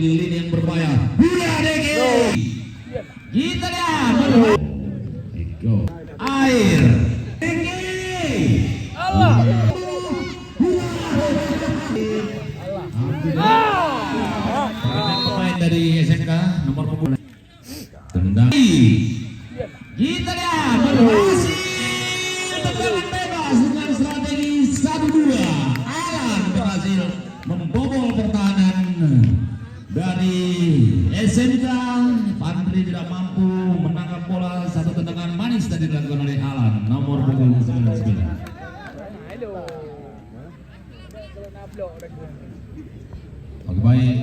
lini yang berbahaya. Buya Deki. Kita lihat. Ego. Air. Deki. Allah. Pemain dari SMK nomor punggung. Tendang. Kita lihat. Berhasil. Tendangan bebas dengan strategi 1-2. Alan berhasil membobol pertahanan dari SMK. Pandri tidak mampu menangkap bola. Satu tendangan manis tadi dilakukan oleh Alan nomor punggung 99. Oke, baik.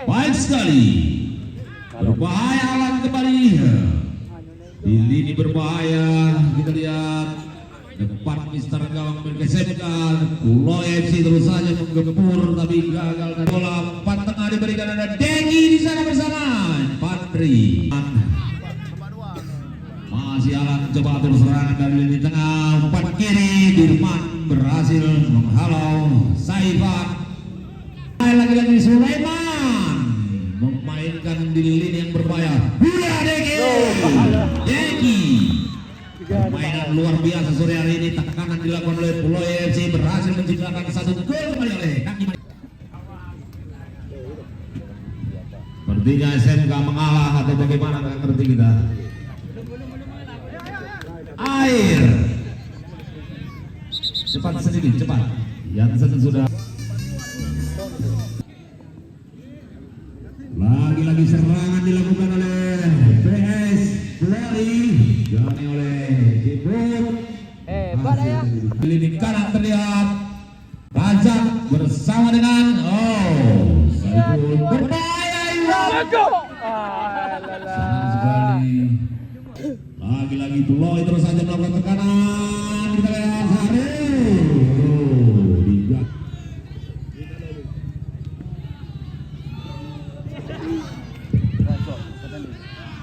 Baik sekali. Berbahaya Alan kembali. Di lini berbahaya kita lihat depan Mister Gawang milik SMK. Pulau FC terus saja menggempur tapi gagal. Bola umpan tengah diberikan ada Deki di sana bersama Patri. Masih Alan coba atur serangan dari lini tengah. Umpan kiri Dirman berhasil menghalau Saifan. Lagi-lagi Sulaiman memainkan di lini yang berbahaya. Buya Deki. Deki. Permainan luar biasa sore hari ini. Tekanan dilakukan oleh Pulau FC berhasil menciptakan satu gol kembali oleh Kaki. Sepertinya SMK mengalah atau bagaimana nggak ngerti kita. Air. Cepat sedikit, cepat. Jansen sudah. Lagi-lagi serangan dilakukan oleh PS Glory. Dijalani oleh Dibur. Di lini kanan terlihat Rajak bersama dengan Saiful berbahaya. Senang sekali. Lagi-lagi Tuloy terus saja melakukan tekanan. Kita lihat Hari.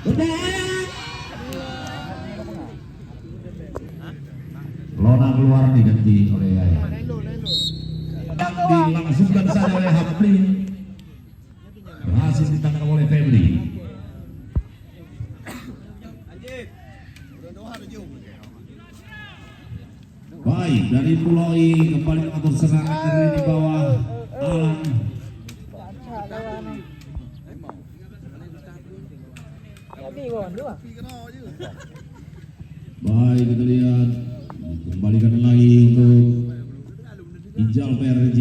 Berbahaya. Lona keluar diganti oleh Yaya. Dilangsungkan saja oleh Hapli. Berhasil ditangkap oleh Febri. Baik, dari Pulau I kembali mengatur serangan dari di bawah Alan. Baik, kita lihat kembalikan lagi untuk Ijal PRJ.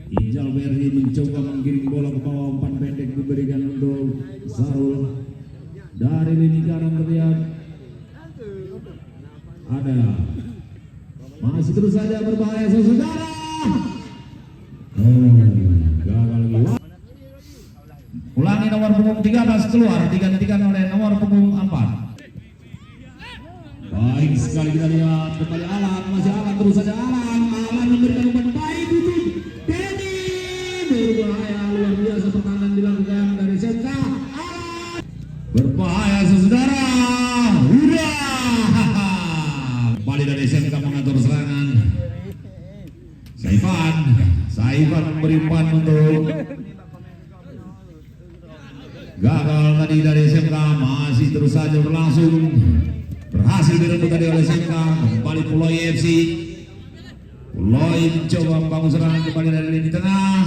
Ijal PRJ mencoba menggiring bola ke bawah. Umpan pendek diberikan untuk Sarul. Dari lini kanan terlihat ada masih terus saja berbahaya saudara. Gagal lagi. Ulangi nomor punggung 13 keluar digantikan oleh nomor punggung 4. Baik sekali kita lihat kembali Alan, masih Alan terus saja Alan memberikan umpan baik untuk Denny. Berbahaya luar biasa pertahanan dilakukan dari SMK. Alan berbahaya saudara. Udah. Kembali dari SMK mengatur serangan. Saifan memberi umpan untuk gagal tadi dari SMK. Masih terus saja berlangsung. Berhasil direbut tadi oleh SMK. Kembali Pulau FC. Pulau mencoba membangun serangan kembali dari lini tengah.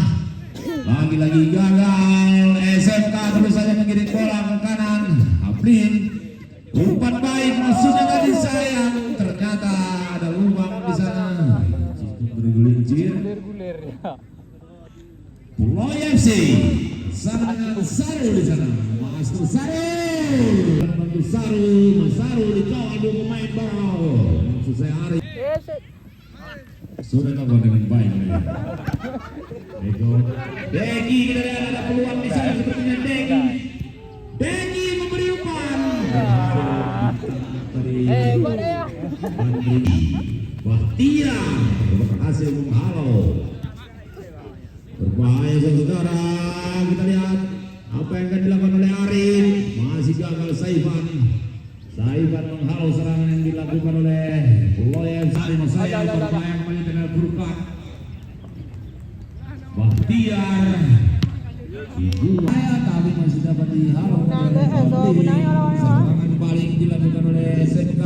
Lagi-lagi gagal. SMK terus saja mengirim bola ke kanan. Aplin. Umpan baik maksudnya tadi sayang. Ternyata ada lubang di sana. Bergulir. Pulau FC. Sama dengan Sarul di sana. Master Sarul. Bantu Sarul dikawal dua pemain bawah. Maksud saya Ari. Sudah kawan dengan baik. Deki kita lihat ada peluang di sana sepertinya Deki. Deki memberi umpan. Bahtiar berhasil menghalau. Berbahaya saudara. Kita lihat apa yang akan dilakukan oleh Arin. Masih gagal Saifan menghalau serangan yang dilakukan oleh Loyal Sari Masaya. Berbahaya kembali dengan Burkan. Tiar tapi masih dapat dihalau serangan paling dilakukan oleh SMK.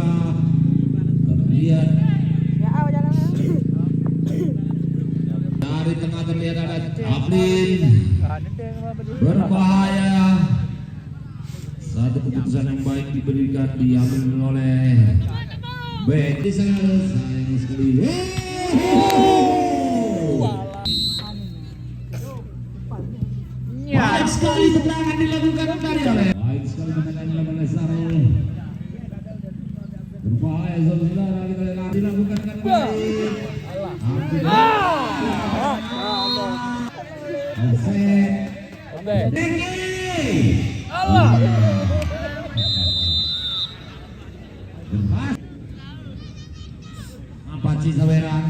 Kemudian dari tengah terlihat ada Aplin berbahaya. Satu keputusan yang baik diberikan diambil oleh back di sana sayang sekali. Baik sekali tendangan dilakukan kembali oleh baik sekali tendangan dilakukan oleh Sarul. Berbahaya saudara kita dilakukan kembali. Allah. Apa sih saweran?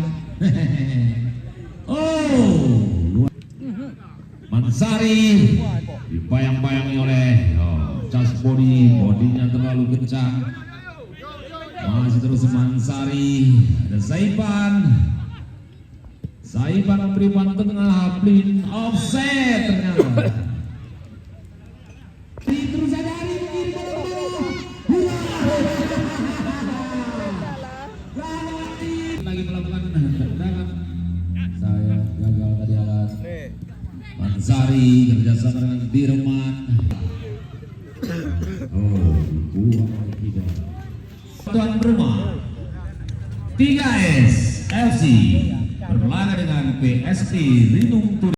Oh, Mansari dibayang-bayangi oleh Charles bodinya terlalu kencang. Masih terus Mansari, ada Saipan memberi tengah, Plin offset ternyata. Terus ada Ari lagi melakukan tendangan. Saya gagal tadi alat. Mansari kerjasama dengan Dirman. Buang tidak. Tuan rumah 3S FC berlaga dengan PSP Lindung Turi.